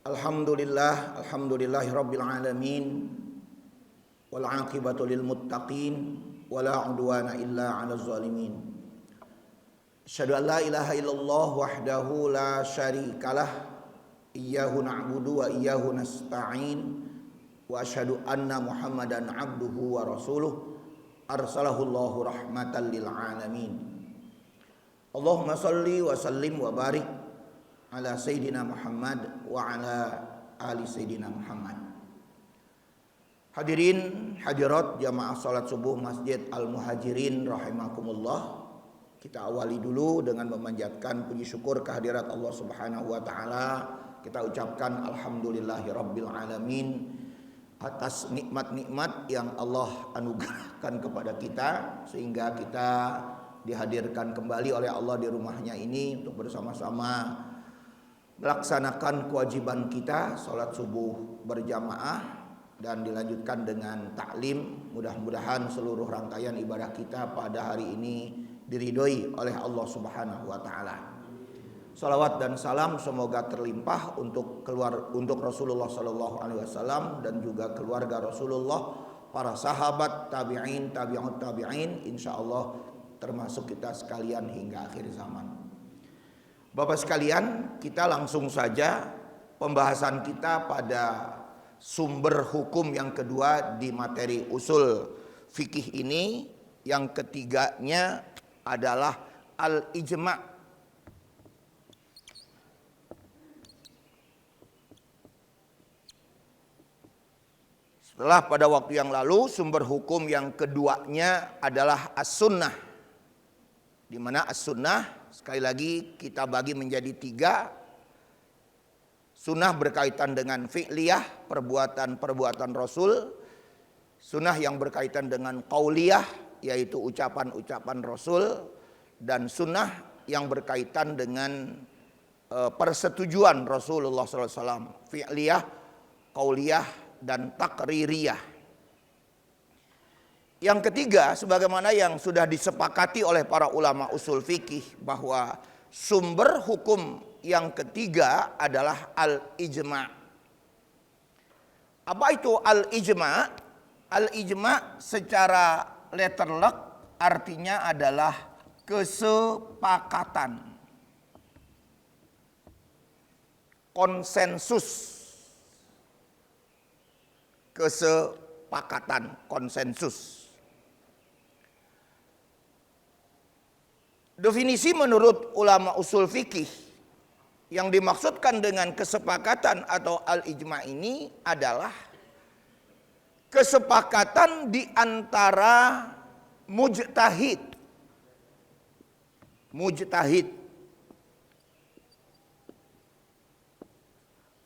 Alhamdulillahirabbil alamin wal 'aqibatu lil muttaqin wala 'udwana illa 'alal zalimin. Asyhadu an la ilaha illallah wahdahu la syarikalah, iyyahu na'budu wa iyyahu nasta'in, wa asyhadu anna Muhammadan 'abduhu wa rasuluh arsalahu Allahu rahmatan lil alamin. Allahumma shalli wa sallim wa barik ala Sayyidina Muhammad wa ala ali Sayyidina Muhammad. Hadirin hadirat jamaah salat subuh Masjid Al-Muhajirin rahimakumullah. Kita awali dulu dengan memanjatkan puji syukur kehadirat Allah Subhanahu wa taala. Kita ucapkan alhamdulillahirabbil alamin atas nikmat-nikmat yang Allah anugerahkan kepada kita sehingga kita dihadirkan kembali oleh Allah di rumahnya ini untuk bersama-sama melaksanakan kewajiban kita salat subuh berjamaah dan dilanjutkan dengan taklim. Mudah-mudahan seluruh rangkaian ibadah kita pada hari ini diridhoi oleh Allah Subhanahu wa taala. Salawat dan salam semoga terlimpah untuk Rasulullah sallallahu alaihi wasallam dan juga keluarga Rasulullah, para sahabat, tabi'in, tabi'ut tabi'in, insyaallah termasuk kita sekalian hingga akhir zaman. Bapak sekalian, kita langsung saja pembahasan kita pada sumber hukum yang kedua di materi usul fikih ini. Yang ketiganya adalah al-ijma'. Setelah pada waktu yang lalu sumber hukum yang keduanya adalah as-sunnah, di mana as-sunnah sekali lagi kita bagi menjadi tiga. Sunnah berkaitan dengan fi'liyah, perbuatan-perbuatan Rasul. Sunnah yang berkaitan dengan qauliyah, yaitu ucapan-ucapan Rasul. Dan sunnah yang berkaitan dengan persetujuan Rasulullah SAW. Fi'liyah, qauliyah, dan takririyah. Yang ketiga, sebagaimana yang sudah disepakati oleh para ulama usul fikih, bahwa sumber hukum yang ketiga adalah al-ijma'. Apa itu al-ijma'? Al-ijma' secara letterlek artinya adalah kesepakatan, konsensus, kesepakatan, konsensus. Definisi menurut ulama usul fikih yang dimaksudkan dengan kesepakatan atau al-ijma' ini adalah kesepakatan di antara mujtahid. Mujtahid.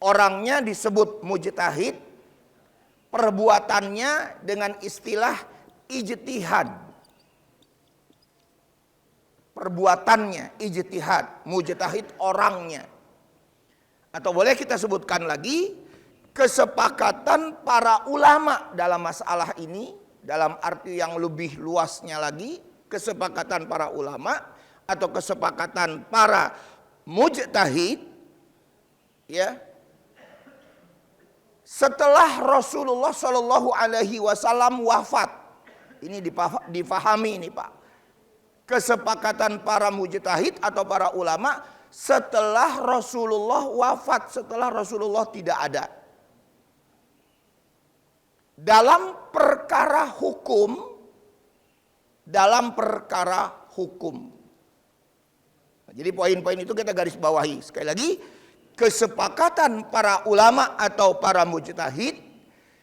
Orangnya disebut mujtahid, perbuatannya dengan istilah ijtihad. Perbuatannya ijtihad, mujtahid orangnya. Atau boleh kita sebutkan lagi kesepakatan para ulama dalam masalah ini, dalam arti yang lebih luasnya lagi, kesepakatan para ulama atau kesepakatan para mujtahid, ya. Setelah Rasulullah Shallallahu alaihi wasallam wafat. Ini difahami ini, Pak. Kesepakatan para mujtahid atau para ulama setelah Rasulullah wafat, setelah Rasulullah tidak ada. Dalam perkara hukum, Jadi poin-poin itu kita garis bawahi. Sekali lagi, kesepakatan para ulama atau para mujtahid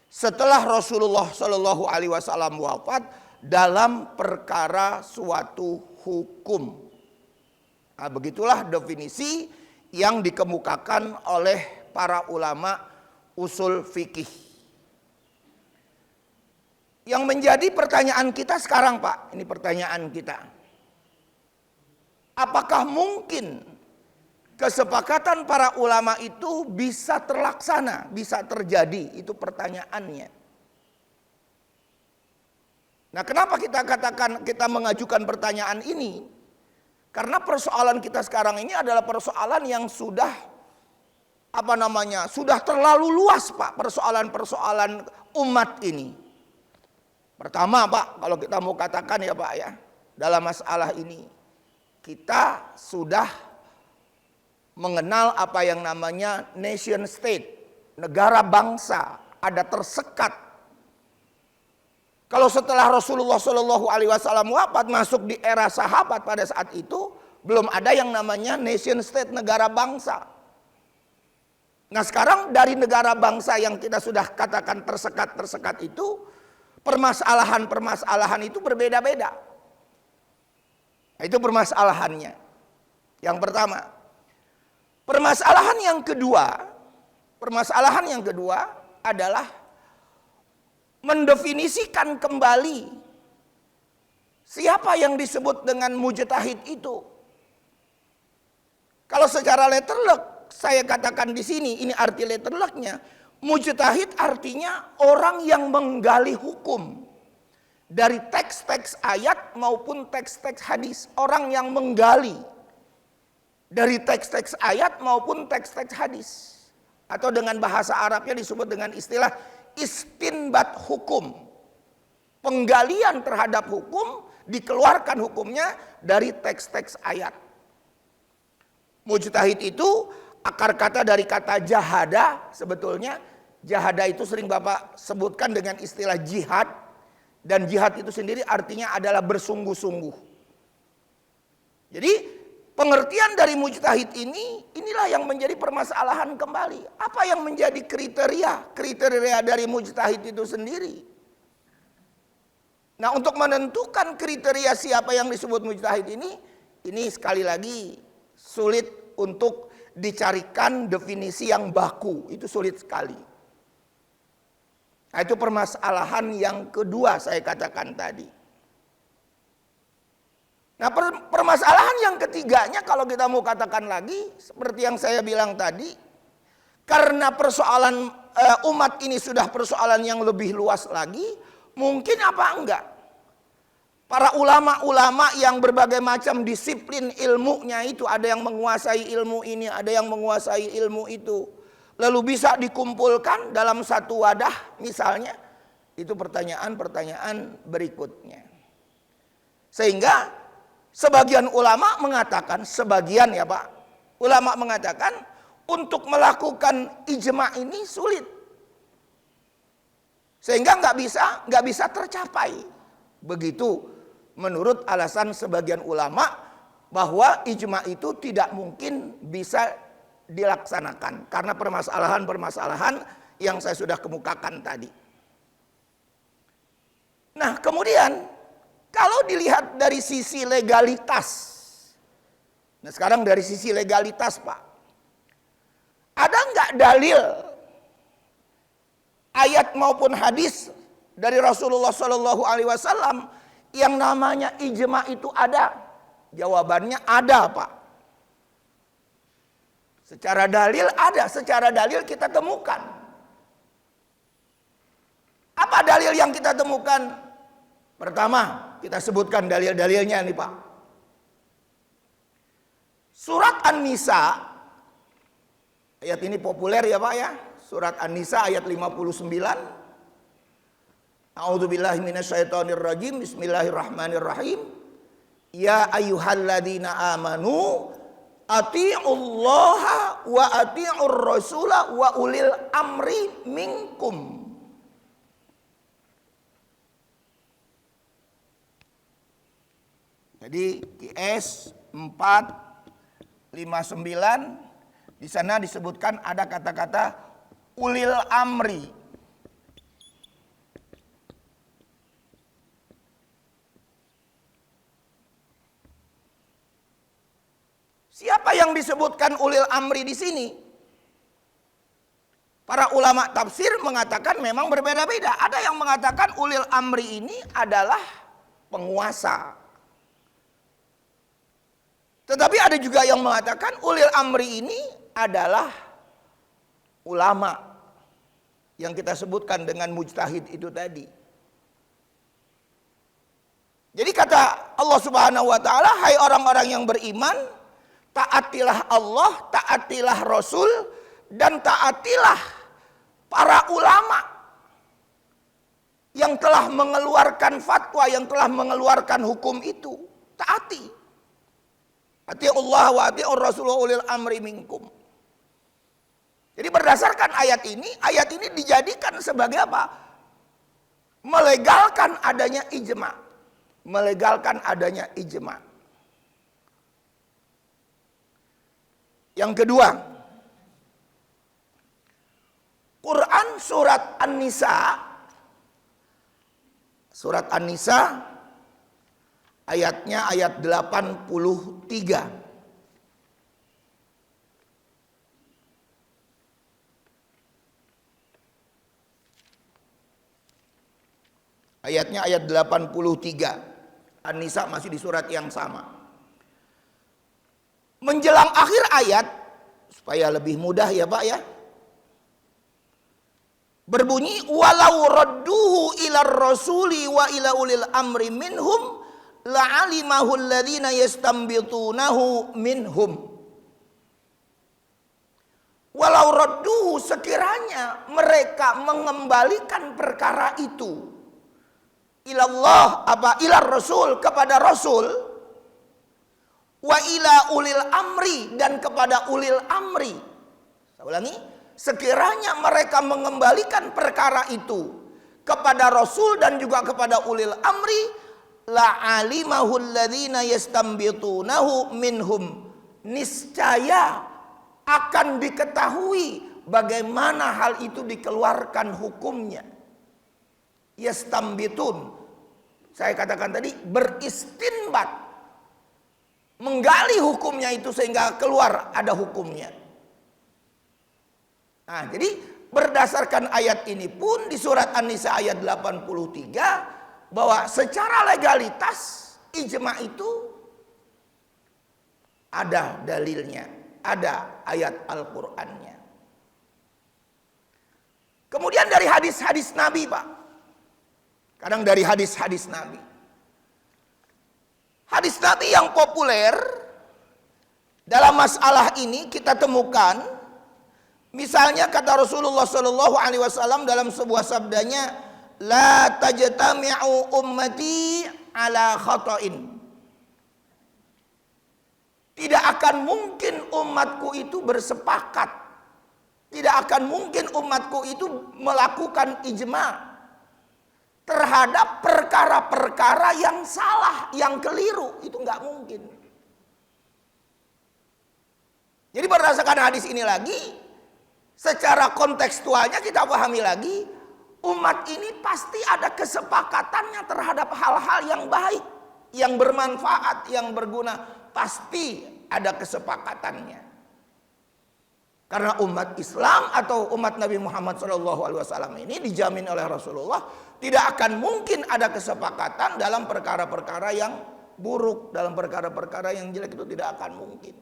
setelah Rasulullah Shallallahu alaihi wasallam wafat dalam perkara suatu hukum. Nah, begitulah definisi yang dikemukakan oleh para ulama usul fikih. Yang menjadi pertanyaan kita sekarang, Pak, ini pertanyaan kita. Apakah mungkin kesepakatan para ulama itu bisa terlaksana, bisa terjadi? Itu pertanyaannya. Nah, kenapa kita mengajukan pertanyaan ini? Karena persoalan kita sekarang ini adalah persoalan yang sudah sudah terlalu luas Pak persoalan-persoalan umat ini. Pertama Pak, kalau kita mau katakan ya Pak ya, dalam masalah ini kita sudah mengenal apa yang namanya nation state, negara bangsa, ada tersekat. Kalau setelah Rasulullah Shallallahu Alaihi Wasallam wafat masuk di era sahabat pada saat itu belum ada yang namanya nation state, negara bangsa. Nah sekarang dari negara bangsa yang kita sudah katakan tersekat itu, permasalahan itu berbeda-beda. Itu permasalahannya. Yang pertama. Permasalahan yang kedua adalah mendefinisikan kembali siapa yang disebut dengan mujtahid itu. Kalau secara letterlock saya katakan di sini, ini arti letterlocknya, mujtahid artinya orang yang menggali hukum dari teks-teks ayat maupun teks-teks hadis. Orang yang menggali dari teks-teks ayat maupun teks-teks hadis. Atau dengan bahasa Arabnya disebut dengan istilah istinbat hukum. Penggalian terhadap hukum, dikeluarkan hukumnya dari teks-teks ayat. Mujtahid itu akar kata dari kata jahada, sebetulnya jahada itu sering Bapak sebutkan dengan istilah jihad. Dan jihad itu sendiri artinya adalah bersungguh-sungguh. Jadi pengertian dari mujtahid inilah yang menjadi permasalahan kembali. Apa yang menjadi kriteria dari mujtahid itu sendiri? Nah untuk menentukan kriteria siapa yang disebut mujtahid ini sekali lagi sulit untuk dicarikan definisi yang baku. Itu sulit sekali. Nah, itu permasalahan yang kedua saya katakan tadi. Nah permasalahan yang ketiganya kalau kita mau katakan lagi seperti yang saya bilang tadi, karena persoalan umat ini sudah persoalan yang lebih luas lagi, mungkin apa enggak para ulama-ulama yang berbagai macam disiplin ilmunya itu, ada yang menguasai ilmu ini, ada yang menguasai ilmu itu, lalu bisa dikumpulkan dalam satu wadah misalnya, itu pertanyaan-pertanyaan berikutnya. Sehingga sebagian ulama mengatakan, sebagian ya Pak, ulama mengatakan untuk melakukan ijma ini sulit. Sehingga nggak bisa tercapai. Begitu menurut alasan sebagian ulama bahwa ijma itu tidak mungkin bisa dilaksanakan karena permasalahan-permasalahan yang saya sudah kemukakan tadi. Nah, kemudian kalau dilihat dari sisi legalitas. Nah, sekarang dari sisi legalitas, Pak. Ada nggak dalil ayat maupun hadis dari Rasulullah Shallallahu Alaihi Wasallam yang namanya ijma itu ada? Jawabannya ada, Pak. Secara dalil ada, secara dalil kita temukan. Apa dalil yang kita temukan? Pertama, kita sebutkan dalil-dalilnya nih Pak. Surat An-Nisa, ayat ini populer ya Pak ya. Surat An-Nisa ayat 59. A'udzubillahi minasyaitonirrajim. Bismillahirrahmanirrahim. Ya ayyuhalladzina amanu ati'ullaha wa ati'ur rasula wa ulil amri minkum. Jadi QS 459 di sana disebutkan ada kata-kata ulil amri. Siapa yang disebutkan ulil amri di sini? Para ulama tafsir mengatakan memang berbeda-beda. Ada yang mengatakan ulil amri ini adalah penguasa. Tetapi ada juga yang mengatakan ulil amri ini adalah ulama yang kita sebutkan dengan mujtahid itu tadi. Jadi kata Allah Subhanahu wa taala, hai orang-orang yang beriman, taatilah Allah, taatilah Rasul dan taatilah para ulama yang telah mengeluarkan fatwa, yang telah mengeluarkan hukum itu. Taati. Atiullah wa atiur rasul wa ulil amri minkum. Jadi berdasarkan ayat ini dijadikan sebagai apa? Melegalkan adanya ijma. Melegalkan adanya ijma. Yang kedua, Quran surat An-Nisa, surat An-Nisa ayatnya ayat 83. Ayatnya ayat 83. An-Nisa masih di surat yang sama. Menjelang akhir ayat, supaya lebih mudah ya Pak ya, berbunyi walau radduhu ilar rasuli wa ila ulil amri minhum la'alimahu alladhina yastambitunahu minhum. Walau radduhu, sekiranya mereka mengembalikan perkara itu ilallah ilar rasul, kepada rasul, wa ila ulil amri, dan kepada ulil amri. Saya ulangi, sekiranya mereka mengembalikan perkara itu kepada rasul dan juga kepada ulil amri, la alimahu alladhina yastambitunahu minhum, niscaya akan diketahui bagaimana hal itu dikeluarkan hukumnya. Yastambitun, saya katakan tadi, beristinbat, menggali hukumnya itu sehingga keluar ada hukumnya. Nah, jadi berdasarkan ayat ini pun di surat An-Nisa ayat 83 bahwa secara legalitas ijma itu ada dalilnya, ada ayat Al-Qur'annya. Kemudian dari hadis-hadis Nabi Pak. Kadang dari hadis-hadis Nabi. Hadis Nabi yang populer dalam masalah ini kita temukan, misalnya kata Rasulullah Shallallahu Alaihi Wasallam dalam sebuah sabdanya, la tajtami'u ummati ala khata'in. Tidak akan mungkin umatku itu bersepakat. Tidak akan mungkin umatku itu melakukan ijma terhadap perkara-perkara yang salah, yang keliru. Itu nggak mungkin. Jadi berdasarkan hadis ini lagi, secara kontekstualnya kita pahami lagi, umat ini pasti ada kesepakatannya terhadap hal-hal yang baik, yang bermanfaat, yang berguna. Pasti ada kesepakatannya. Karena umat Islam atau umat Nabi Muhammad SAW ini dijamin oleh Rasulullah, tidak akan mungkin ada kesepakatan dalam perkara-perkara yang buruk, dalam perkara-perkara yang jelek, itu tidak akan mungkin.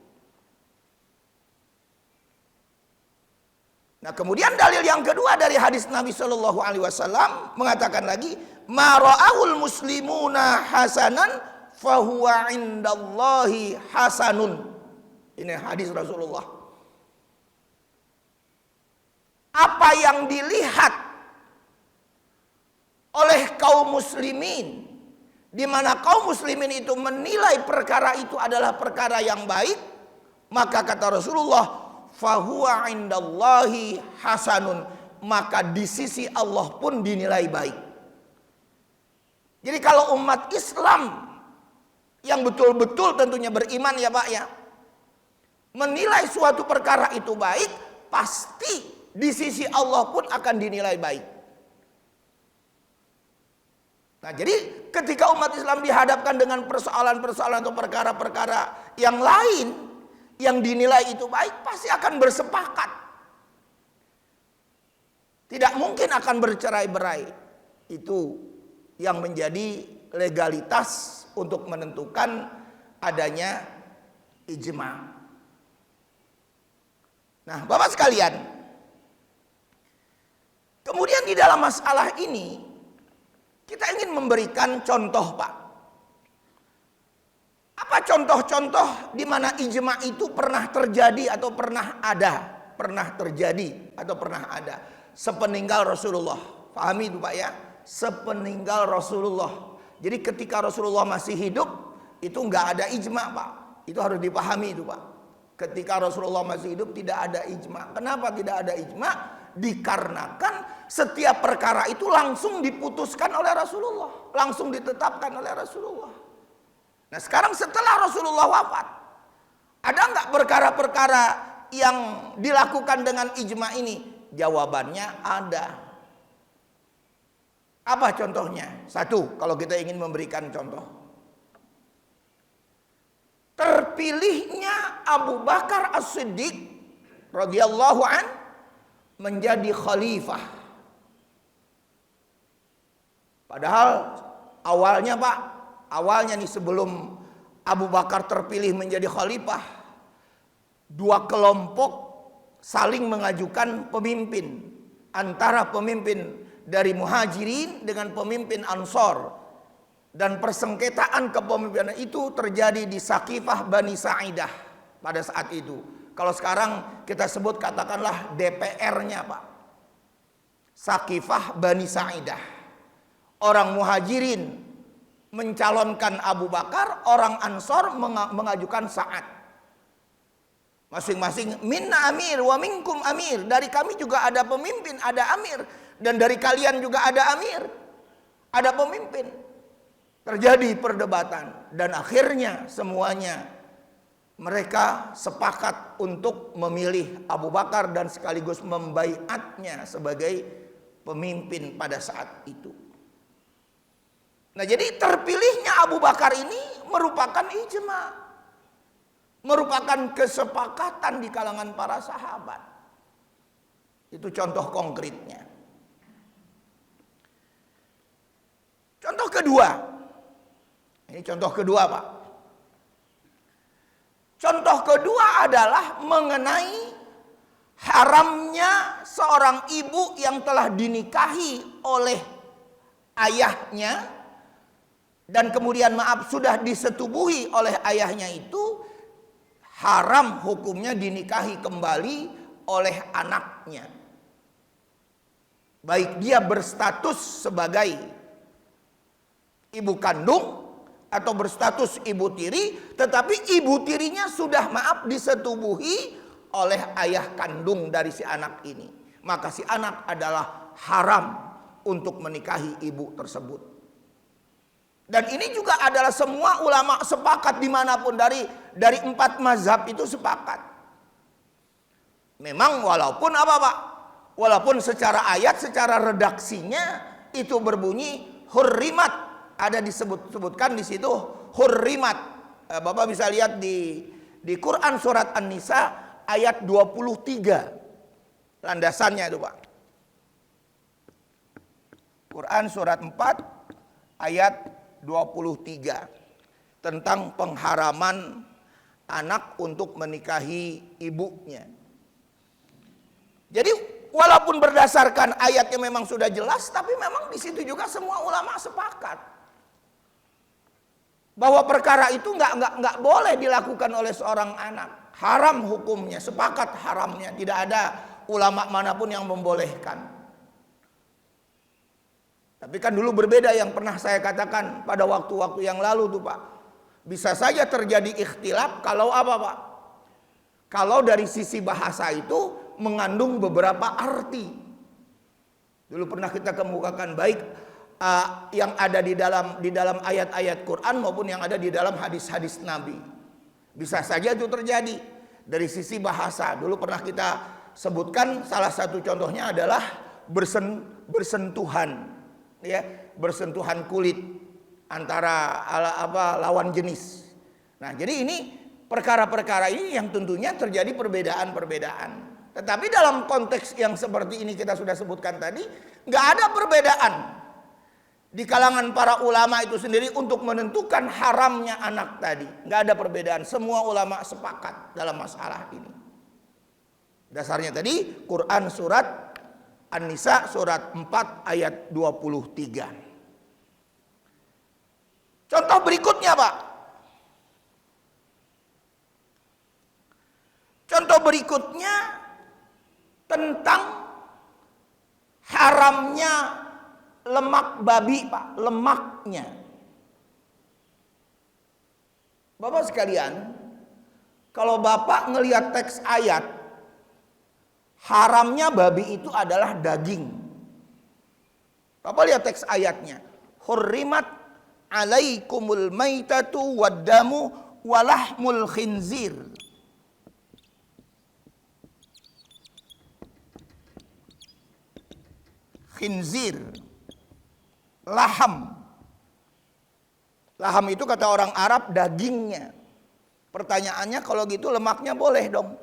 Nah, kemudian dalil yang kedua dari hadis Nabi SAW mengatakan lagi, ma ra'ahul muslimuna hasanan fahuwa indallahi hasanun. Ini hadis Rasulullah. Apa yang dilihat oleh kaum muslimin, di mana kaum muslimin itu menilai perkara itu adalah perkara yang baik, maka kata Rasulullah, fahuwa indallahi hasanun, maka di sisi Allah pun dinilai baik. Jadi kalau umat Islam yang betul-betul tentunya beriman ya Pak ya, menilai suatu perkara itu baik, pasti di sisi Allah pun akan dinilai baik. Nah, jadi ketika umat Islam dihadapkan dengan persoalan-persoalan atau perkara-perkara yang lain yang dinilai itu baik, pasti akan bersepakat. Tidak mungkin akan bercerai-berai. Itu yang menjadi legalitas untuk menentukan adanya ijma. Nah, Bapak sekalian, kemudian di dalam masalah ini kita ingin memberikan contoh Pak. Apa contoh-contoh di mana ijma itu pernah terjadi atau pernah ada, pernah terjadi atau pernah ada sepeninggal Rasulullah. Pahami itu Pak ya, sepeninggal Rasulullah. Jadi ketika Rasulullah masih hidup itu nggak ada ijma Pak. Itu harus dipahami itu Pak. Ketika Rasulullah masih hidup tidak ada ijma. Kenapa tidak ada ijma? Dikarenakan setiap perkara itu langsung diputuskan oleh Rasulullah, langsung ditetapkan oleh Rasulullah. Nah sekarang setelah Rasulullah wafat, ada nggak perkara-perkara yang dilakukan dengan ijma ini? Jawabannya ada. Apa contohnya? Satu, kalau kita ingin memberikan contoh, terpilihnya Abu Bakar As-Siddiq radhiyallahu an menjadi khalifah. Padahal awalnya Pak, awalnya nih sebelum Abu Bakar terpilih menjadi khalifah, dua kelompok saling mengajukan pemimpin, antara pemimpin dari Muhajirin dengan pemimpin Ansor, dan persengketaan kepemimpinan itu terjadi di Saqifah Bani Sa'idah pada saat itu. Kalau sekarang kita sebut katakanlah DPR-nya Pak, Saqifah Bani Sa'idah. Orang Muhajirin mencalonkan Abu Bakar, orang Ansor mengajukan Sa'ad. Masing-masing minna amir wa minkum amir. Dari kami juga ada pemimpin, ada amir. Dan dari kalian juga ada amir, ada pemimpin. Terjadi perdebatan. Dan akhirnya semuanya mereka sepakat untuk memilih Abu Bakar dan sekaligus membaiatnya sebagai pemimpin pada saat itu. Nah jadi terpilihnya Abu Bakar ini merupakan ijma, merupakan kesepakatan di kalangan para sahabat. Itu contoh konkretnya. Contoh kedua, ini contoh kedua Pak. Contoh kedua adalah mengenai haramnya seorang ibu yang telah dinikahi oleh ayahnya dan kemudian sudah disetubuhi oleh ayahnya, itu haram hukumnya dinikahi kembali oleh anaknya. Baik dia berstatus sebagai ibu kandung atau berstatus ibu tiri, tetapi ibu tirinya sudah disetubuhi oleh ayah kandung dari si anak ini. Maka si anak adalah haram untuk menikahi ibu tersebut. Dan ini juga adalah semua ulama sepakat dimanapun dari 4 mazhab itu sepakat. Memang walaupun apa Pak? Walaupun secara ayat, secara redaksinya itu berbunyi hurrimat, ada disebutkan di situ hurrimat. Bapak bisa lihat di Quran surat An-Nisa ayat 23. Landasannya itu Pak. Quran surat 4 ayat 23 tentang pengharaman anak untuk menikahi ibunya. Jadi walaupun berdasarkan ayatnya memang sudah jelas, tapi memang di situ juga semua ulama sepakat bahwa perkara itu nggak boleh dilakukan oleh seorang anak. Haram hukumnya, sepakat haramnya. Tidak ada ulama manapun yang membolehkan. Tapi kan dulu berbeda yang pernah saya katakan pada waktu-waktu yang lalu tuh Pak. Bisa saja terjadi ikhtilaf kalau apa Pak? Kalau dari sisi bahasa itu mengandung beberapa arti. Dulu pernah kita kemukakan baik yang ada di dalam ayat-ayat Quran maupun yang ada di dalam hadis-hadis Nabi. Bisa saja itu terjadi dari sisi bahasa. Dulu pernah kita sebutkan salah satu contohnya adalah bersentuhan. Ya, bersentuhan kulit antara lawan jenis. Nah, jadi ini perkara-perkara ini yang tentunya terjadi perbedaan-perbedaan. Tetapi dalam konteks yang seperti ini kita sudah sebutkan tadi, nggak ada perbedaan di kalangan para ulama itu sendiri untuk menentukan haramnya anak tadi. Nggak ada perbedaan. Semua ulama sepakat dalam masalah ini. Dasarnya tadi Quran surat An-Nisa surat 4 ayat 23. Contoh berikutnya Pak. Contoh berikutnya tentang haramnya lemak babi, Pak, lemaknya. Bapak sekalian, kalau Bapak ngelihat teks ayat, haramnya babi itu adalah daging. Bapak lihat teks ayatnya. Hurrimat alaikumul maitatu waddamu walahmul khinzir. Khinzir, laham. Laham itu kata orang Arab dagingnya. Pertanyaannya kalau gitu lemaknya boleh dong.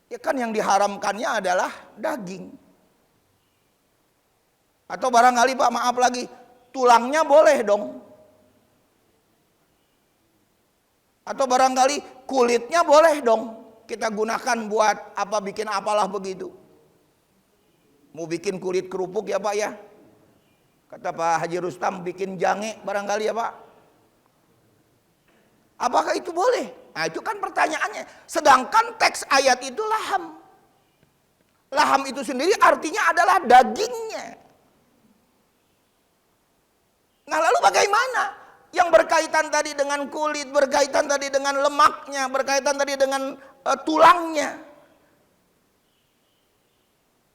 Ya kan yang diharamkannya adalah daging. Atau barangkali Pak, maaf lagi, tulangnya boleh dong. Atau barangkali kulitnya boleh dong. Kita gunakan buat apa, bikin apalah begitu. Mau bikin kulit kerupuk ya Pak ya. Kata Pak Haji Rustam, bikin jange barangkali ya Pak. Apakah itu boleh? Nah itu kan pertanyaannya. Sedangkan teks ayat itu laham. Laham itu sendiri artinya adalah dagingnya. Nah lalu bagaimana? Yang berkaitan tadi dengan kulit, berkaitan tadi dengan lemaknya, berkaitan tadi dengan tulangnya.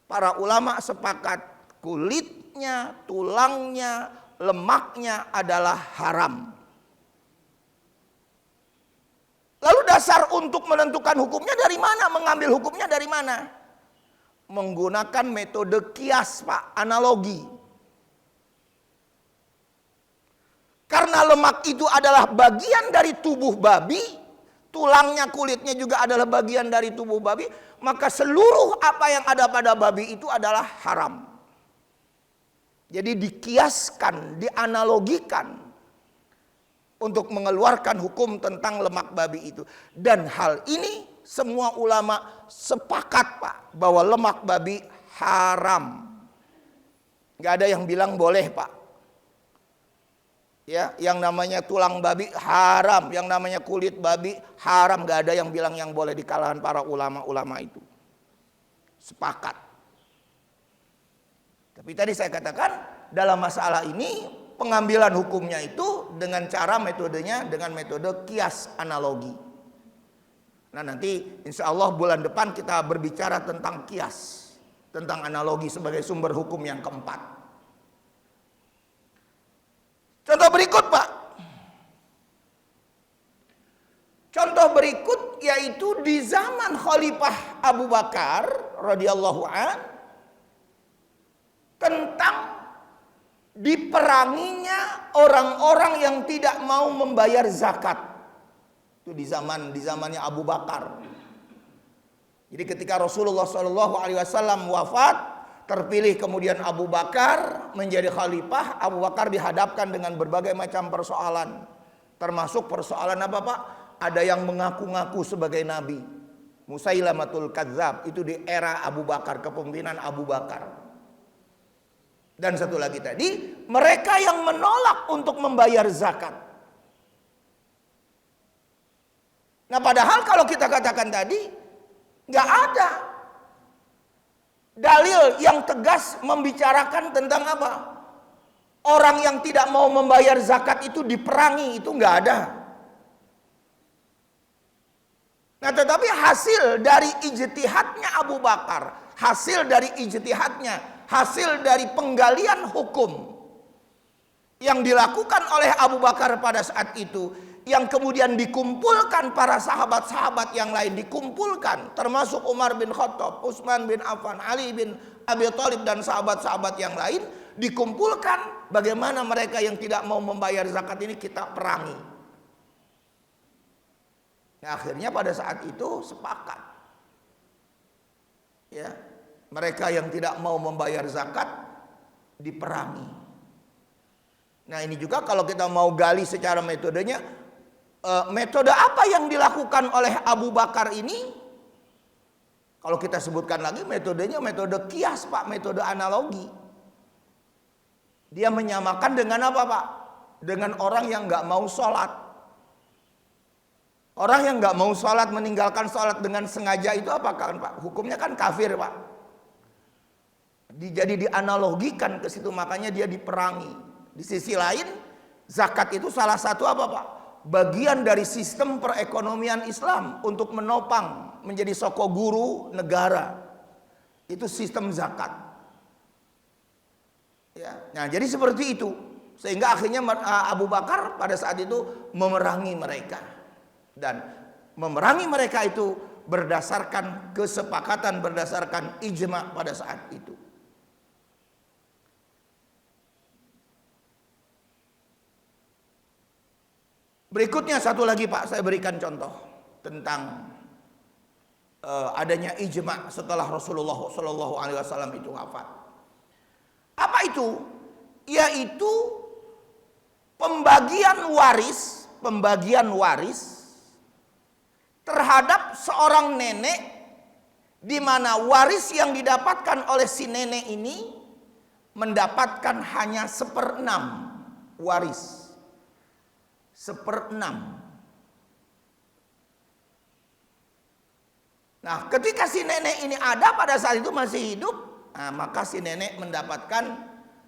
Para ulama sepakat kulitnya, tulangnya, lemaknya adalah haram. Lalu dasar untuk menentukan hukumnya dari mana? Mengambil hukumnya dari mana? Menggunakan metode kias, Pak, analogi. Karena lemak itu adalah bagian dari tubuh babi, tulangnya, kulitnya juga adalah bagian dari tubuh babi, maka seluruh apa yang ada pada babi itu adalah haram. Jadi dikiaskan, dianalogikan untuk mengeluarkan hukum tentang lemak babi itu. Dan hal ini semua ulama sepakat Pak, bahwa lemak babi haram. Gak ada yang bilang boleh Pak. Ya, yang namanya tulang babi haram, yang namanya kulit babi haram, gak ada yang bilang yang boleh di kalangan para ulama-ulama itu. Sepakat. Tapi tadi saya katakan dalam masalah ini pengambilan hukumnya itu dengan cara metodenya dengan metode kias analogi. Nah nanti insya Allah bulan depan kita berbicara tentang kias, tentang analogi sebagai sumber hukum yang keempat. Contoh berikut Pak. Contoh berikut yaitu di zaman Khalifah Abu Bakar radhiyallahu an, tentang diperanginya orang-orang yang tidak mau membayar zakat. Itu di zamannya Abu Bakar. Jadi ketika Rasulullah SAW wafat, terpilih kemudian Abu Bakar menjadi khalifah. Abu Bakar dihadapkan dengan berbagai macam persoalan. Termasuk persoalan apa Pak? Ada yang mengaku-ngaku sebagai nabi. Musailamatul Kadzab, itu di era Abu Bakar, kepemimpinan Abu Bakar. Dan satu lagi tadi, mereka yang menolak untuk membayar zakat. Nah padahal kalau kita katakan tadi, nggak ada dalil yang tegas membicarakan tentang apa? Orang yang tidak mau membayar zakat itu diperangi, itu nggak ada. Nah tetapi hasil dari ijtihadnya Abu Bakar, hasil dari ijtihadnya, hasil dari penggalian hukum yang dilakukan oleh Abu Bakar pada saat itu, yang kemudian dikumpulkan para sahabat-sahabat yang lain, dikumpulkan termasuk Umar bin Khattab, Utsman bin Affan, Ali bin Abi Thalib dan sahabat-sahabat yang lain, dikumpulkan bagaimana mereka yang tidak mau membayar zakat ini kita perangi. Nah, akhirnya pada saat itu sepakat, ya, mereka yang tidak mau membayar zakat diperangi. Nah ini juga kalau kita mau gali secara metodenya, metode apa yang dilakukan oleh Abu Bakar ini? Kalau kita sebutkan lagi metodenya metode kias Pak, metode analogi. Dia menyamakan dengan apa Pak? Dengan orang yang nggak mau sholat. Orang yang nggak mau sholat, meninggalkan sholat dengan sengaja itu apa kan Pak? Hukumnya kan kafir Pak. Jadi dianalogikan ke situ, makanya dia diperangi. Di sisi lain, zakat itu salah satu apa Pak? Bagian dari sistem perekonomian Islam untuk menopang menjadi soko guru negara. Itu sistem zakat. Ya, nah jadi seperti itu. Sehingga akhirnya Abu Bakar pada saat itu memerangi mereka. Dan memerangi mereka itu berdasarkan kesepakatan, berdasarkan ijma pada saat itu. Berikutnya satu lagi Pak, saya berikan contoh tentang adanya ijma setelah Rasulullah SAW itu wafat. Apa itu? Yaitu pembagian waris terhadap seorang nenek, di mana waris yang didapatkan oleh si nenek ini mendapatkan hanya 1/6 waris. 1/6. Nah, ketika si nenek ini ada pada saat itu masih hidup, nah, maka si nenek mendapatkan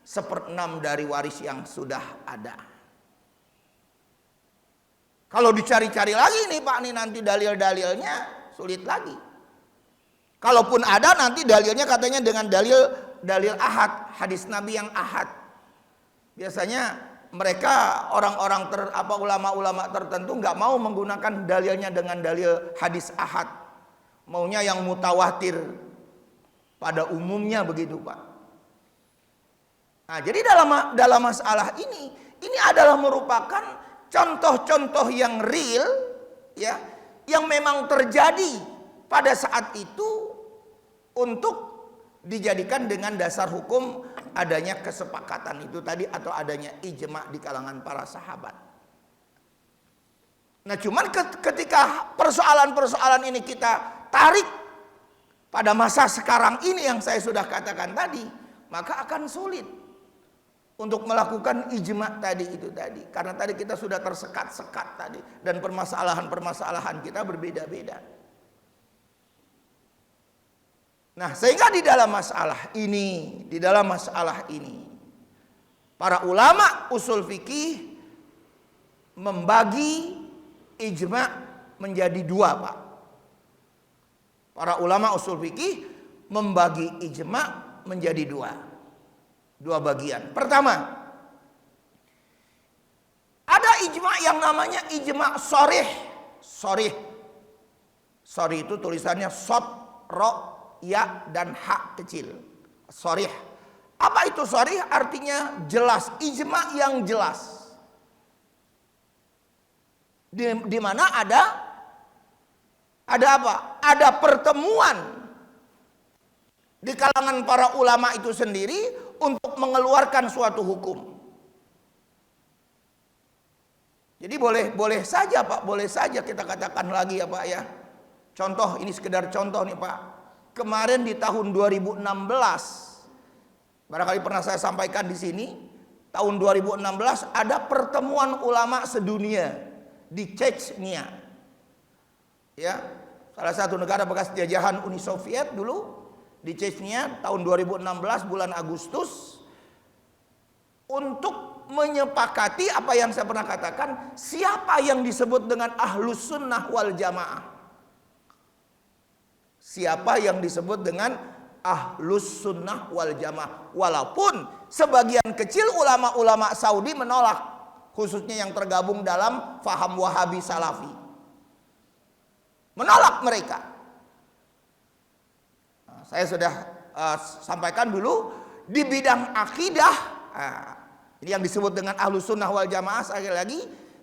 1/6 dari waris yang sudah ada. Kalau dicari-cari lagi nih Pak, nih nanti dalil-dalilnya sulit lagi. Kalaupun ada nanti dalilnya katanya dengan dalil ahad, hadis Nabi yang ahad. Biasanya mereka orang-orang ulama-ulama tertentu nggak mau menggunakan dalilnya dengan dalil hadis ahad. Maunya yang mutawatir pada umumnya begitu Pak. Nah, jadi dalam masalah ini adalah merupakan contoh-contoh yang real ya, yang memang terjadi pada saat itu untuk dijadikan dengan dasar hukum adanya kesepakatan itu tadi atau adanya ijma di kalangan para sahabat. Nah, cuman ketika persoalan-persoalan ini kita tarik pada masa sekarang ini yang saya sudah katakan tadi, maka akan sulit untuk melakukan ijma tadi itu tadi. Karena tadi kita sudah tersekat-sekat tadi. Dan permasalahan-permasalahan kita berbeda-beda. Nah, sehingga di dalam masalah ini, para ulama usul fikih membagi ijma menjadi dua Pak. Para ulama usul fikih membagi ijma menjadi dua bagian. Pertama, ada ijma yang namanya ijma shorih. Shorih itu tulisannya shad, ro, ya dan ha kecil. Shorih. Apa itu shorih? Artinya jelas, ijma yang jelas. Di mana ada apa? Ada pertemuan di kalangan para ulama itu sendiri untuk mengeluarkan suatu hukum. Jadi boleh saja Pak, boleh saja kita katakan lagi ya Pak ya. Contoh, ini sekedar contoh nih Pak. Kemarin di tahun 2016, barangkali pernah saya sampaikan di sini, tahun 2016 ada pertemuan ulama sedunia di Chechnya. Ya, salah satu negara bekas jajahan Uni Soviet dulu. Di Chechnya tahun 2016 bulan Agustus, untuk menyepakati apa yang saya pernah katakan, siapa yang disebut dengan ahlus sunnah wal jamaah. Siapa yang disebut dengan ahlus sunnah wal jamaah. Walaupun sebagian kecil ulama-ulama Saudi menolak, khususnya yang tergabung dalam faham Wahabi Salafi. Menolak mereka. Saya sudah sampaikan dulu di bidang akidah, ini yang disebut dengan ahlus sunnah wal jamaah sekali lagi,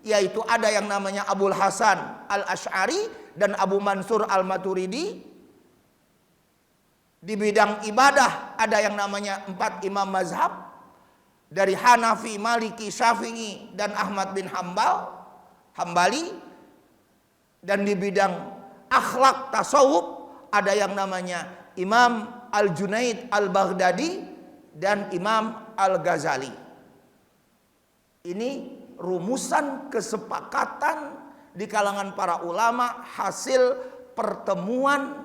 yaitu ada yang namanya Abul Hasan al Ash'ari dan Abu Mansur al Maturidi. Di bidang ibadah ada yang namanya 4 imam mazhab dari Hanafi, Maliki, Syafi'i dan Ahmad bin Hambali. Dan di bidang akhlak tasawuf ada yang namanya Imam Al-Junaid Al-Baghdadi dan Imam Al-Ghazali. Ini rumusan kesepakatan di kalangan para ulama hasil pertemuan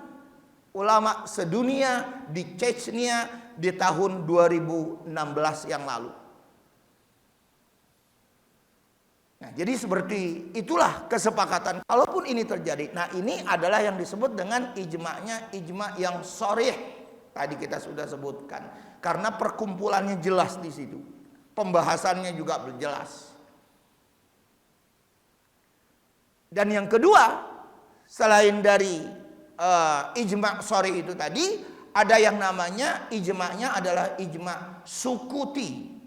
ulama sedunia di Chechnya di tahun 2016 yang lalu. Nah, jadi seperti itulah kesepakatan. Kalaupun ini terjadi, nah ini adalah yang disebut dengan ijma yang sharih. Tadi kita sudah sebutkan. Karena perkumpulannya jelas di situ. Pembahasannya juga jelas. Dan yang kedua, selain dari ijma sharih itu tadi, ada yang namanya ijma'nya adalah ijma sukuti.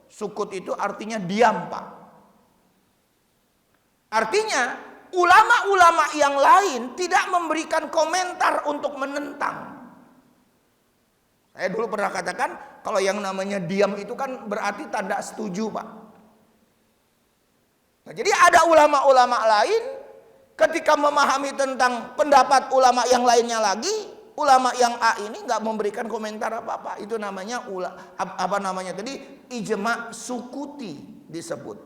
Sukut itu artinya diam, Pak. Artinya ulama-ulama yang lain tidak memberikan komentar untuk menentang. Saya dulu pernah katakan kalau yang namanya diam itu kan berarti tanda setuju, Pak. Nah, jadi ada ulama-ulama lain ketika memahami tentang pendapat ulama yang lainnya lagi, ulama yang A ini nggak memberikan komentar apa-apa. Itu namanya tadi ijma sukuti disebut.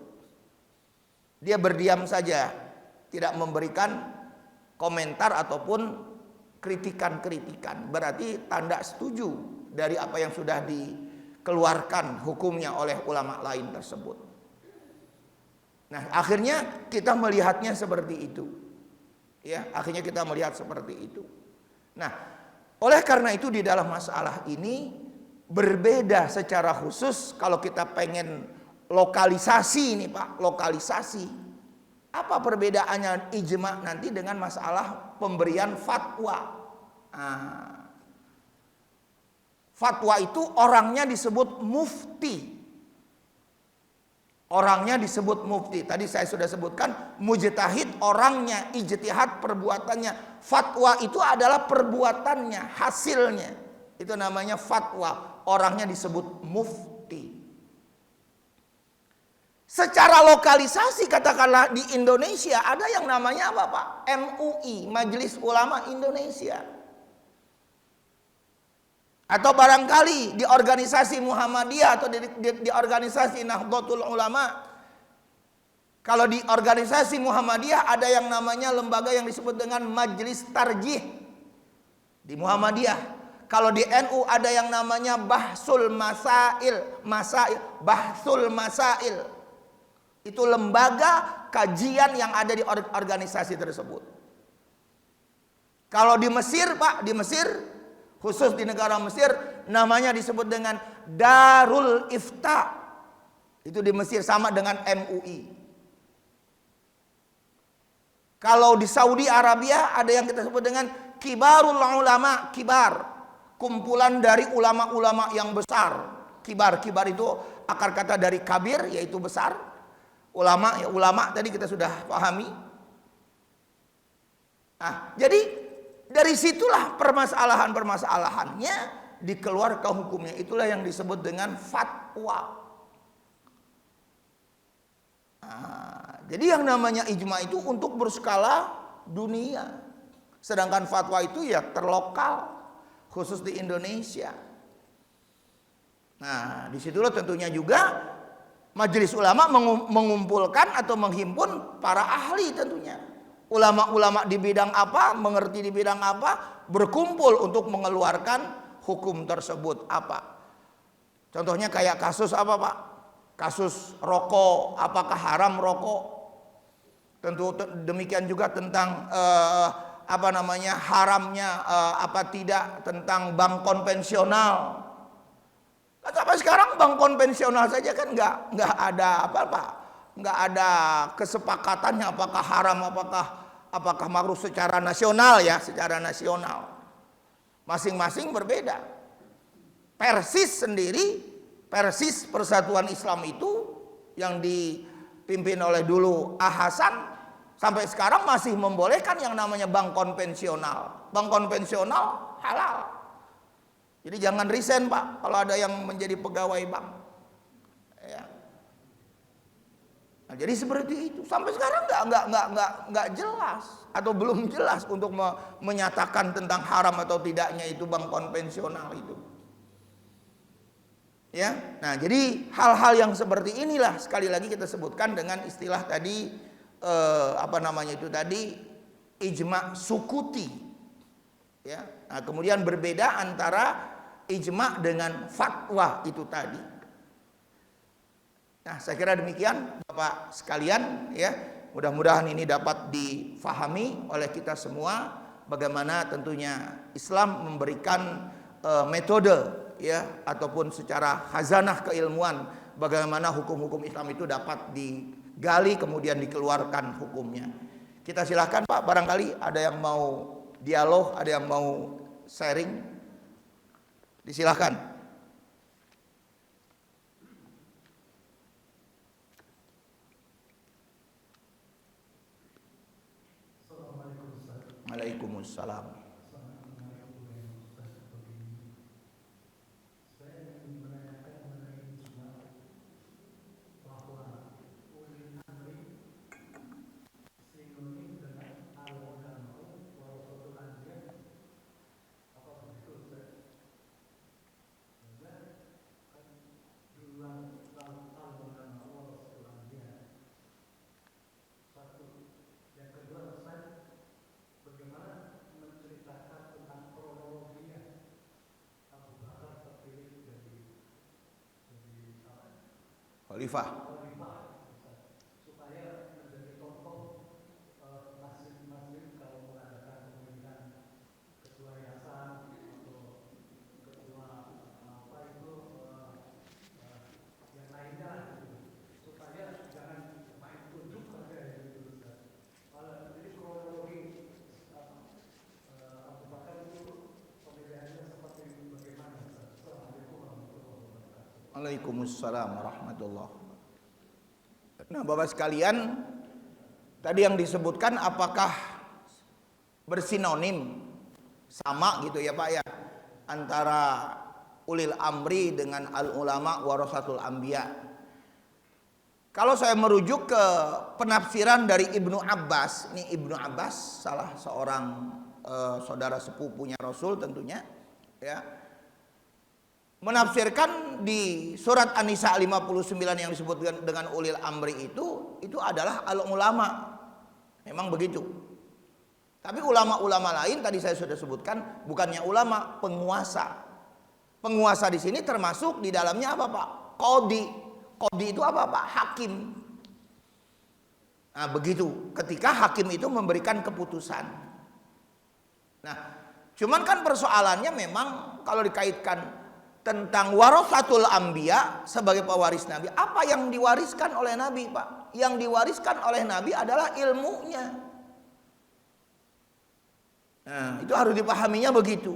Dia berdiam saja, tidak memberikan komentar ataupun kritikan-kritikan. Berarti tanda setuju dari apa yang sudah dikeluarkan hukumnya oleh ulama lain tersebut. Nah, akhirnya kita melihatnya seperti itu. Ya, akhirnya kita melihat seperti itu. Nah, oleh karena itu di dalam masalah ini berbeda secara khusus kalau kita pengen lokalisasi ini, Pak, lokalisasi. Apa perbedaannya ijma nanti dengan masalah pemberian fatwa? Fatwa itu orangnya disebut mufti. Orangnya disebut mufti. Tadi saya sudah sebutkan mujtahid orangnya, ijtihad perbuatannya. Fatwa itu adalah perbuatannya, hasilnya. Itu namanya fatwa. Orangnya disebut mufti. Secara lokalisasi katakanlah di Indonesia ada yang namanya apa, Pak? MUI, Majelis Ulama Indonesia. Atau barangkali di organisasi Muhammadiyah atau di organisasi Nahdlatul Ulama. Kalau di organisasi Muhammadiyah ada yang namanya lembaga yang disebut dengan Majelis Tarjih di Muhammadiyah. Kalau di NU ada yang namanya Bahsul Masail, Bahsul Masail. Itu lembaga kajian yang ada di organisasi tersebut. Kalau di Mesir, Pak, di Mesir, khusus di negara Mesir, namanya disebut dengan Darul Ifta. Itu di Mesir sama dengan MUI. Kalau di Saudi Arabia ada yang kita sebut dengan Kibarul Ulama, kibar. Kumpulan dari ulama-ulama yang besar. Kibar itu akar kata dari kabir, yaitu besar. Ulama tadi kita sudah pahami. Nah, jadi dari situlah permasalahannya dikeluarkan hukumnya. Itulah yang disebut dengan fatwa. Nah, jadi yang namanya ijma itu untuk berskala dunia. Sedangkan fatwa itu ya terlokal, khusus di Indonesia. Nah, disitulah tentunya juga Majelis Ulama mengumpulkan atau menghimpun para ahli tentunya. Ulama-ulama di bidang apa, mengerti di bidang apa, berkumpul untuk mengeluarkan hukum tersebut apa. Contohnya kayak kasus apa, Pak? Kasus rokok, apakah haram rokok? Tentu demikian juga tentang haramnya apa tidak tentang bank konvensional. Sampai sekarang bank konvensional saja kan nggak ada apa-apa, nggak ada kesepakatannya apakah haram, apakah makruh secara nasional ya, secara nasional. Masing-masing berbeda. Persis Persatuan Islam itu yang dipimpin oleh dulu Hasan sampai sekarang masih membolehkan yang namanya bank konvensional. Bank konvensional halal. Jadi jangan resign, Pak, kalau ada yang menjadi pegawai bank. Ya. Nah, jadi seperti itu. Sampai sekarang nggak jelas atau belum jelas untuk menyatakan tentang haram atau tidaknya itu bank konvensional itu. Ya, nah jadi hal-hal yang seperti inilah sekali lagi kita sebutkan dengan istilah tadi ijma sukuti. Ya, nah, kemudian berbeda antara ijma dengan fatwa itu tadi. Nah, saya kira demikian Bapak sekalian ya. Mudah-mudahan ini dapat difahami oleh kita semua bagaimana tentunya Islam memberikan metode ya ataupun secara khazanah keilmuan bagaimana hukum-hukum Islam itu dapat digali kemudian dikeluarkan hukumnya. Kita silahkan Pak, barangkali ada yang mau dialog, ada yang mau sharing. Disilahkan. Waalaikumsalam. Khalifah. Waalaikumsalam warahmatullahi. Nah, Bapak sekalian, tadi yang disebutkan apakah bersinonim sama gitu ya Pak ya antara ulil amri dengan al ulama warasatul anbiya. Kalau saya merujuk ke penafsiran dari Ibnu Abbas, ini Ibnu Abbas salah seorang saudara sepupunya Rasul tentunya ya. Menafsirkan di surat An-Nisa 59 yang disebut dengan ulil amri itu adalah al ulama. Memang begitu. Tapi ulama-ulama lain tadi saya sudah sebutkan bukannya ulama, penguasa. Penguasa di sini termasuk di dalamnya apa Pak? Qadhi. Qadhi itu apa Pak? Hakim. Nah, begitu. Ketika hakim itu memberikan keputusan. Nah, cuman kan persoalannya memang kalau dikaitkan tentang warasatul anbiya sebagai pewaris Nabi, apa yang diwariskan oleh Nabi Pak? Yang diwariskan oleh Nabi adalah ilmunya. Nah, itu harus dipahaminya begitu.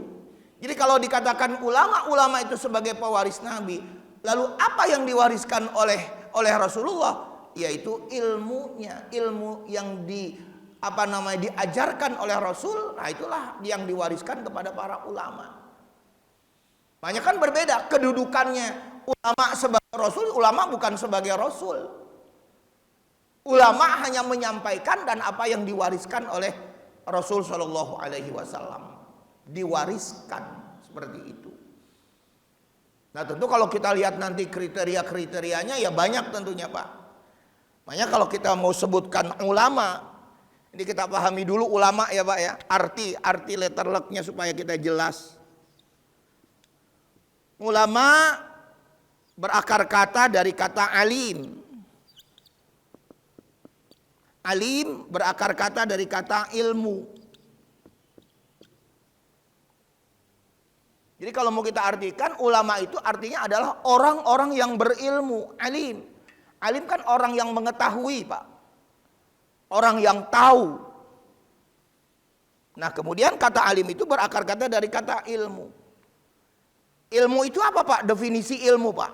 Jadi kalau dikatakan ulama-ulama itu sebagai pewaris Nabi, lalu apa yang diwariskan oleh Rasulullah? Yaitu ilmunya, ilmu yang diajarkan oleh Rasul. Nah, itulah yang diwariskan kepada para ulama. Banyak kan berbeda kedudukannya ulama sebagai Rasul, ulama bukan sebagai Rasul. Ulama hanya menyampaikan dan apa yang diwariskan oleh Rasul Shallallahu Alaihi Wasallam diwariskan seperti itu. Nah tentu kalau kita lihat nanti kriteria-kriterianya ya banyak tentunya Pak. Makanya kalau kita mau sebutkan ulama, ini kita pahami dulu ulama ya Pak ya, arti letter luck-nya supaya kita jelas. Ulama berakar kata dari kata alim. Alim berakar kata dari kata ilmu. Jadi kalau mau kita artikan ulama itu artinya adalah orang-orang yang berilmu. Alim. Alim kan orang yang mengetahui Pak. Orang yang tahu. Nah kemudian kata alim itu berakar kata dari kata ilmu. Ilmu itu apa Pak? Definisi ilmu Pak.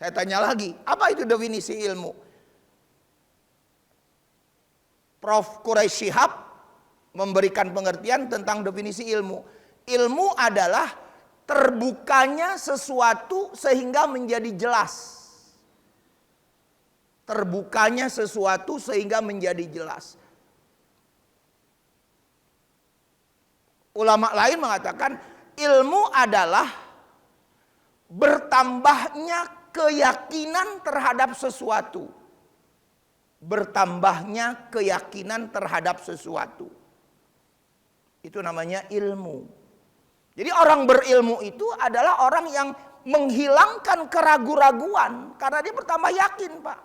Saya tanya lagi, apa itu definisi ilmu? Prof. Quraisy Shihab memberikan pengertian tentang definisi ilmu. Ilmu adalah terbukanya sesuatu sehingga menjadi jelas. Terbukanya sesuatu sehingga menjadi jelas. Ulama lain mengatakan ilmu adalah bertambahnya keyakinan terhadap sesuatu. Bertambahnya keyakinan terhadap sesuatu. Itu namanya ilmu. Jadi orang berilmu itu adalah orang yang menghilangkan keraguan-raguan karena dia bertambah yakin, Pak.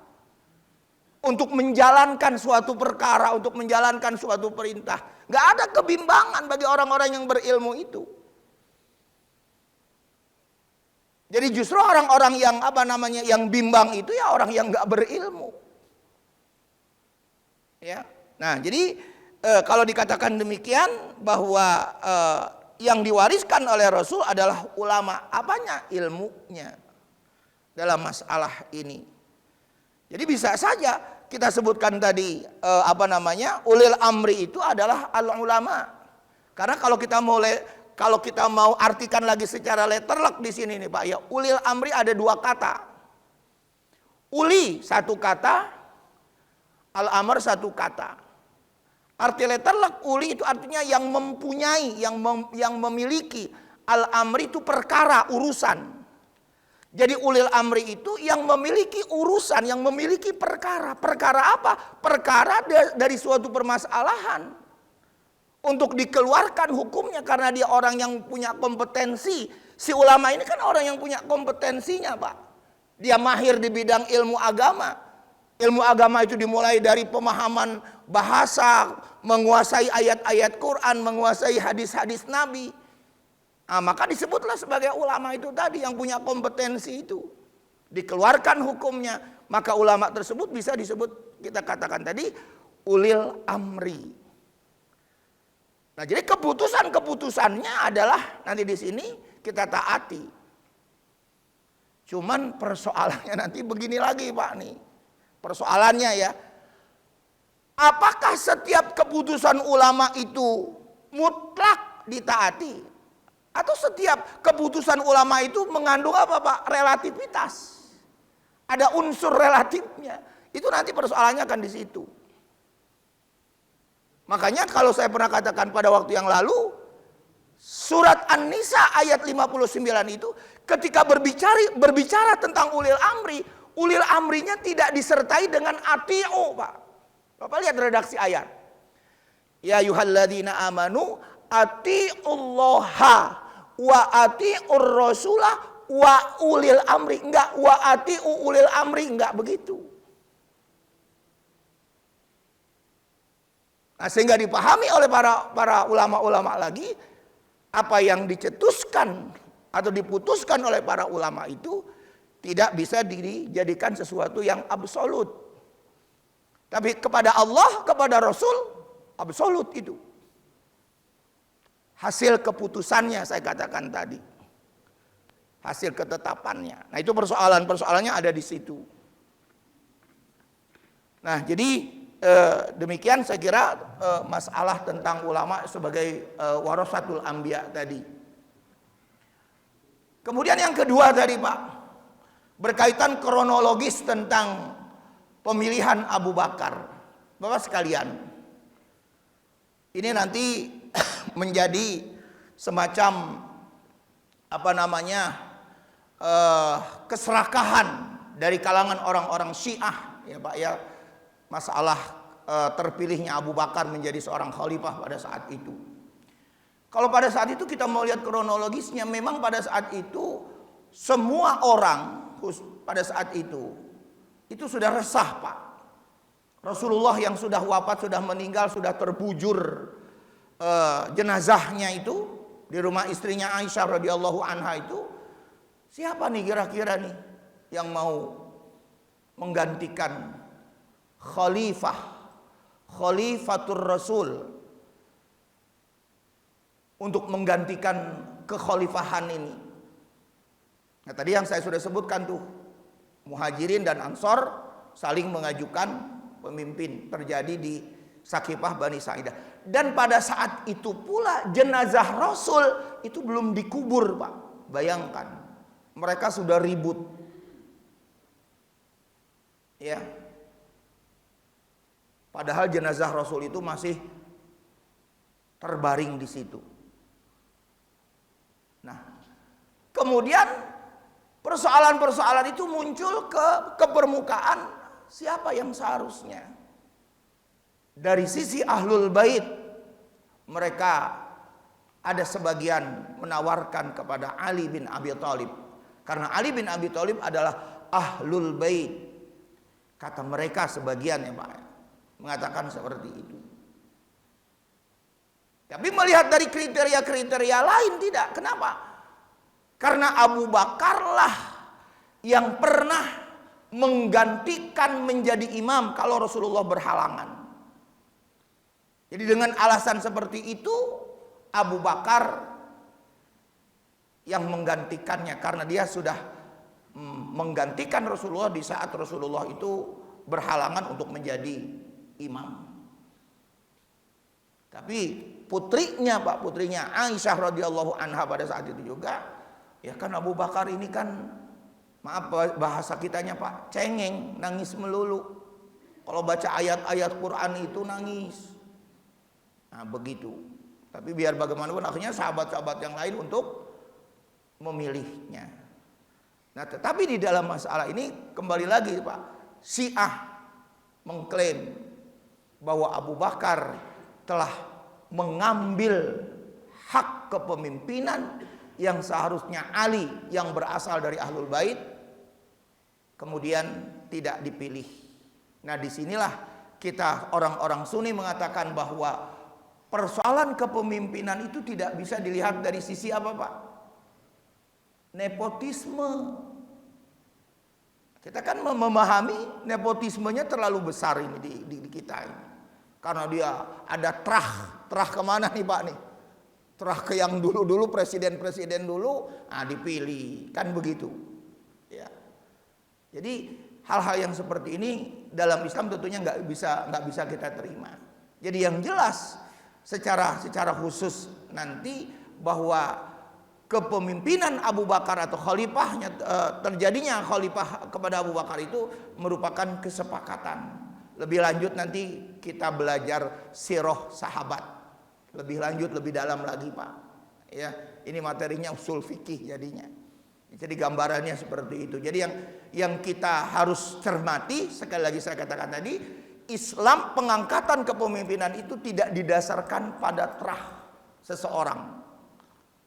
Untuk menjalankan suatu perkara, untuk menjalankan suatu perintah. Gak ada kebimbangan bagi orang-orang yang berilmu itu. Jadi justru orang-orang yang yang bimbang itu ya orang yang gak berilmu. Ya. Nah, jadi kalau dikatakan demikian bahwa yang diwariskan oleh Rasul adalah ulama, apanya? Ilmunya dalam masalah ini. Jadi bisa saja kita sebutkan tadi ulil amri itu adalah al ulama. Karena kalau kita mau artikan lagi secara letterlock di sini nih Pak ya, ulil amri ada dua kata. Uli satu kata, al-amr satu kata. Arti letterlock uli itu artinya yang mempunyai, yang memiliki. Al-amri itu perkara, urusan. Jadi ulil amri itu yang memiliki urusan, yang memiliki perkara. Perkara apa? Perkara dari suatu permasalahan. Untuk dikeluarkan hukumnya karena dia orang yang punya kompetensi. Si ulama ini kan orang yang punya kompetensinya, Pak. Dia mahir di bidang ilmu agama. Ilmu agama itu dimulai dari pemahaman bahasa, menguasai ayat-ayat Quran, menguasai hadis-hadis Nabi. Nah, maka disebutlah sebagai ulama itu tadi yang punya kompetensi itu. Dikeluarkan hukumnya, maka ulama tersebut bisa disebut, kita katakan tadi, ulil amri. Nah, jadi keputusannya adalah nanti di sini kita taati. Cuman persoalannya nanti begini lagi Pak nih. Persoalannya ya, apakah setiap keputusan ulama itu mutlak ditaati? Atau setiap keputusan ulama itu mengandung apa Pak? Relativitas. Ada unsur relatifnya. Itu nanti persoalannya akan di situ. Makanya kalau saya pernah katakan pada waktu yang lalu, surat An-Nisa ayat 59 itu ketika berbicara tentang ulil amrinya tidak disertai dengan ati'u, Pak. Bapak lihat redaksi ayat. Ya ayyuhalladzina amanu ati'ullaha wa ati'ur rasulah wa ulil amri. Enggak wa ati'u ulil amri, enggak begitu. Nah, sehingga dipahami oleh para ulama-ulama lagi apa yang dicetuskan atau diputuskan oleh para ulama itu tidak bisa dijadikan sesuatu yang absolut. Tapi kepada Allah, kepada Rasul, absolut itu. Hasil keputusannya saya katakan tadi. Hasil ketetapannya. Nah, itu persoalannya ada di situ. Nah, jadi demikian saya kira masalah tentang ulama sebagai warasatul anbiya tadi. Kemudian yang kedua tadi Pak, berkaitan kronologis tentang pemilihan Abu Bakar. Bapak sekalian, ini nanti menjadi semacam keserakahan dari kalangan orang-orang Syiah ya Pak ya, masalah terpilihnya Abu Bakar menjadi seorang khalifah pada saat itu. Kalau pada saat itu kita mau lihat kronologisnya, memang pada saat itu semua orang pada saat itu sudah resah Pak. Rasulullah yang sudah wafat, sudah meninggal, sudah terbujur jenazahnya itu di rumah istrinya Aisyah radhiyallahu anha itu. Siapa nih kira-kira nih yang mau menggantikan khalifatur Rasul, untuk menggantikan kekhalifahan ini? Nah, tadi yang saya sudah sebutkan tuh, Muhajirin dan Ansor saling mengajukan pemimpin, terjadi di Sakifah Bani Sa'idah. Dan pada saat itu pula jenazah Rasul itu belum dikubur Pak. Bayangkan, mereka sudah ribut. Ya. Padahal jenazah Rasul itu masih terbaring di situ. Nah, kemudian persoalan-persoalan itu muncul ke permukaan. Siapa yang seharusnya? Dari sisi ahlul bait, mereka ada sebagian menawarkan kepada Ali bin Abi Thalib, karena Ali bin Abi Thalib adalah ahlul bait. Kata mereka sebagian ya Pak, mengatakan seperti itu. Tapi melihat dari kriteria-kriteria lain tidak. Kenapa? Karena Abu Bakarlah yang pernah menggantikan menjadi imam kalau Rasulullah berhalangan. Jadi dengan alasan seperti itu, Abu Bakar yang menggantikannya, karena dia sudah menggantikan Rasulullah di saat Rasulullah itu berhalangan untuk menjadi imam. Tapi putrinya Aisyah radhiyallahu anha pada saat itu juga, ya kan Abu Bakar ini kan, maaf bahasa kitanya Pak, cengeng, nangis melulu. Kalau baca ayat-ayat Quran itu nangis. Nah begitu. Tapi biar bagaimanapun akhirnya sahabat-sahabat yang lain untuk memilihnya. Nah tetapi di dalam masalah ini kembali lagi Pak, Syiah mengklaim bahwa Abu Bakar telah mengambil hak kepemimpinan yang seharusnya Ali yang berasal dari ahlul bait kemudian tidak dipilih. Nah disinilah kita orang-orang Sunni mengatakan bahwa persoalan kepemimpinan itu tidak bisa dilihat dari sisi apa Pak? Nepotisme. Kita kan memahami nepotismenya terlalu besar ini di kita ini. Karena dia ada terah kemana nih Pak nih? Terah ke yang dulu presiden dulu, dipilih kan begitu. Ya. Jadi hal-hal yang seperti ini dalam Islam tentunya nggak bisa kita terima. Jadi yang jelas secara khusus nanti bahwa kepemimpinan Abu Bakar atau khalifahnya, terjadinya khalifah kepada Abu Bakar itu merupakan kesepakatan. Lebih lanjut nanti kita belajar sirah sahabat. Lebih lanjut, lebih dalam lagi Pak. Ya, ini materinya usul fikih jadinya. Jadi gambarannya seperti itu. Jadi yang kita harus cermati, sekali lagi saya katakan tadi, Islam pengangkatan kepemimpinan itu tidak didasarkan pada terah seseorang.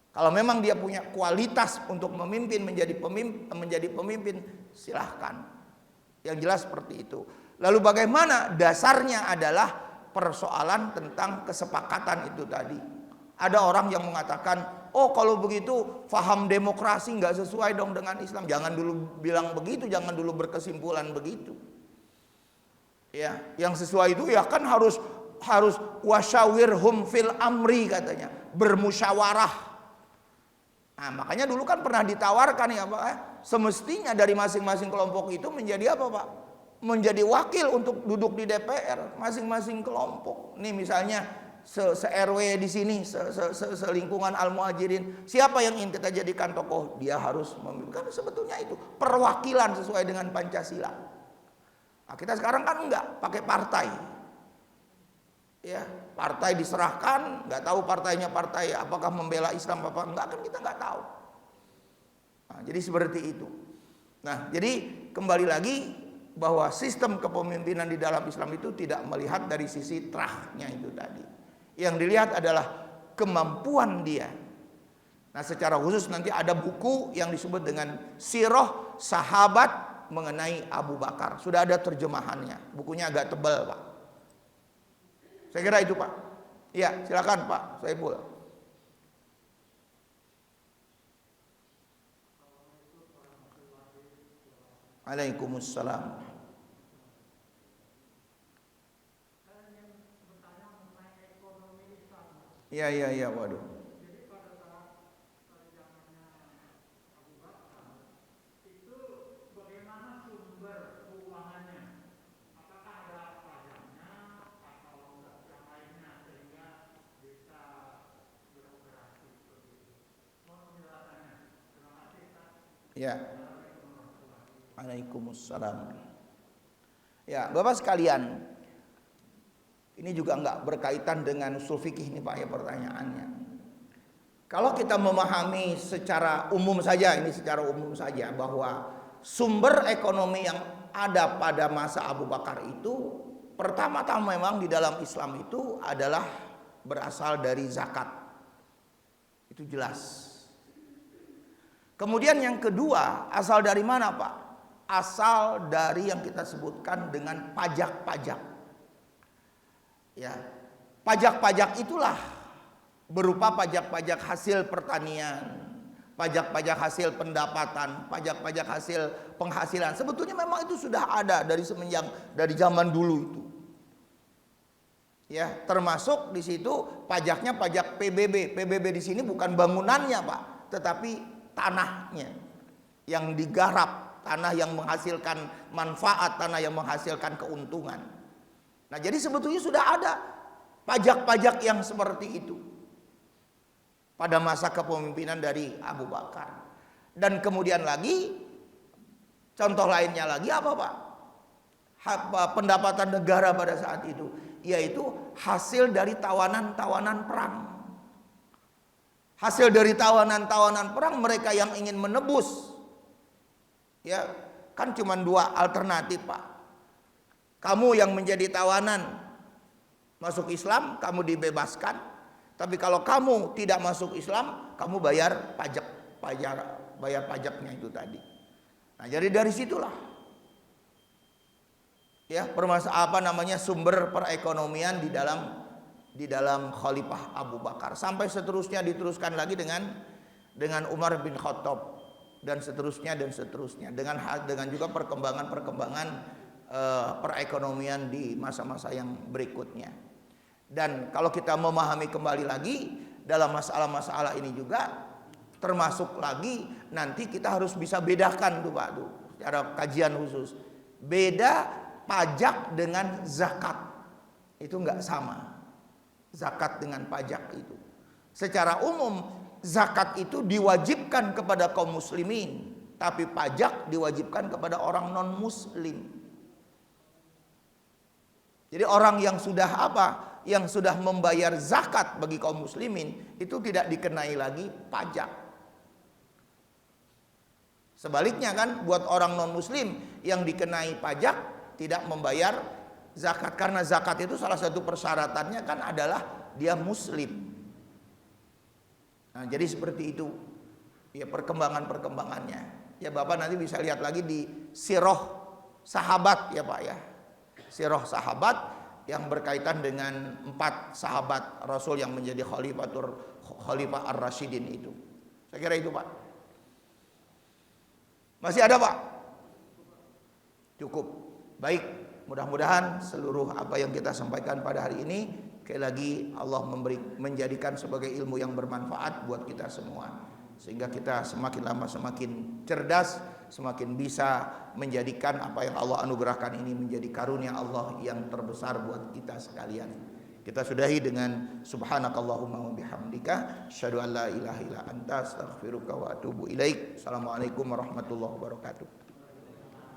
Kalau memang dia punya kualitas untuk memimpin menjadi pemimpin, silahkan. Yang jelas seperti itu. Lalu bagaimana? Dasarnya adalah persoalan tentang kesepakatan itu tadi. Ada orang yang mengatakan, oh kalau begitu faham demokrasi nggak sesuai dong dengan Islam. Jangan dulu bilang begitu, jangan dulu berkesimpulan begitu. Ya, yang sesuai itu ya kan harus wasyawirhum fil amri katanya, bermusyawarah. Nah, makanya dulu kan pernah ditawarkan ya Pak, semestinya dari masing-masing kelompok itu menjadi apa Pak? Menjadi wakil untuk duduk di DPR masing-masing kelompok. Nih misalnya se-RW di sini, selingkungan Al-Muhajirin, siapa yang ingin kita jadikan tokoh? Dia harus memimpin. Sebetulnya itu perwakilan sesuai dengan Pancasila. Nah, kita sekarang kan enggak pakai partai. Ya, partai diserahkan, nggak tahu partainya partai apakah membela Islam apa enggak, kan kita nggak tahu. Nah, jadi seperti itu. Nah, jadi kembali lagi bahwa sistem kepemimpinan di dalam Islam itu tidak melihat dari sisi terahnya itu tadi. Yang dilihat adalah kemampuan dia. Nah, secara khusus nanti ada buku yang disebut dengan Sirah Sahabat mengenai Abu Bakar. Sudah ada terjemahannya. Bukunya agak tebal, Pak. Saya kira itu Pak. Iya, silakan Pak Saiful. Waalaikumsalam. Iya, waduh. Ya. Waalaikumsalam. Ya, Bapak sekalian, ini juga enggak berkaitan dengan usul fikih nih Pak ya pertanyaannya. Kalau kita memahami secara umum saja, ini secara umum saja, bahwa sumber ekonomi yang ada pada masa Abu Bakar itu pertama-tama memang di dalam Islam itu adalah berasal dari zakat. Itu jelas. Kemudian yang kedua, asal dari mana Pak? Asal dari yang kita sebutkan dengan pajak-pajak. Ya, pajak-pajak itulah berupa pajak-pajak hasil pertanian, pajak-pajak hasil pendapatan, pajak-pajak hasil penghasilan. Sebetulnya memang itu sudah ada dari semenjak dari zaman dulu itu. Ya, termasuk di situ pajaknya pajak PBB. PBB di sini bukan bangunannya, Pak, tetapi tanahnya yang digarap, tanah yang menghasilkan manfaat, tanah yang menghasilkan keuntungan. Nah, jadi sebetulnya sudah ada pajak-pajak yang seperti itu pada masa kepemimpinan dari Abu Bakar. Dan kemudian lagi, contoh lainnya lagi apa Pak? Pendapatan negara pada saat itu, yaitu hasil dari tawanan-tawanan perang. Hasil dari tawanan-tawanan perang, mereka yang ingin menebus, ya kan cuma dua alternatif Pak. Kamu yang menjadi tawanan masuk Islam, kamu dibebaskan. Tapi kalau kamu tidak masuk Islam, kamu bayar pajak, bayar pajaknya itu tadi. Nah, jadi dari situlah ya sumber perekonomian di dalam Khalifah Abu Bakar, sampai seterusnya diteruskan lagi dengan Umar bin Khattab dan seterusnya dengan juga perkembangan perekonomian di masa-masa yang berikutnya. Dan kalau kita memahami kembali lagi dalam masalah-masalah ini juga, termasuk lagi nanti kita harus bisa bedakan tuh Pak, secara kajian khusus. Beda pajak dengan zakat, itu nggak sama. Zakat dengan pajak itu, secara umum zakat itu diwajibkan kepada kaum muslimin, tapi pajak diwajibkan kepada orang non muslim. Jadi orang yang sudah membayar zakat bagi kaum muslimin itu tidak dikenai lagi pajak. Sebaliknya kan, buat orang non muslim yang dikenai pajak tidak membayar zakat, karena zakat itu salah satu persyaratannya kan adalah dia muslim. Nah, jadi seperti itu ya perkembangannya. Ya Bapak nanti bisa lihat lagi di sirah sahabat ya Pak ya. Sirah sahabat yang berkaitan dengan 4 sahabat Rasul yang menjadi Khalifah Ar-Rasyidin itu. Saya kira itu Pak. Masih ada Pak? Cukup. Baik, mudah-mudahan seluruh apa yang kita sampaikan pada hari ini sekali lagi Allah menjadikan sebagai ilmu yang bermanfaat buat kita semua, sehingga kita semakin lama semakin cerdas, semakin bisa menjadikan apa yang Allah anugerahkan ini menjadi karunia Allah yang terbesar buat kita sekalian. Kita sudahi dengan subhanakallahumma wa bihamdika asyhadu an la ilaha illa anta astaghfiruka wa atubu ilaik. Assalamualaikum warahmatullahi wabarakatuh.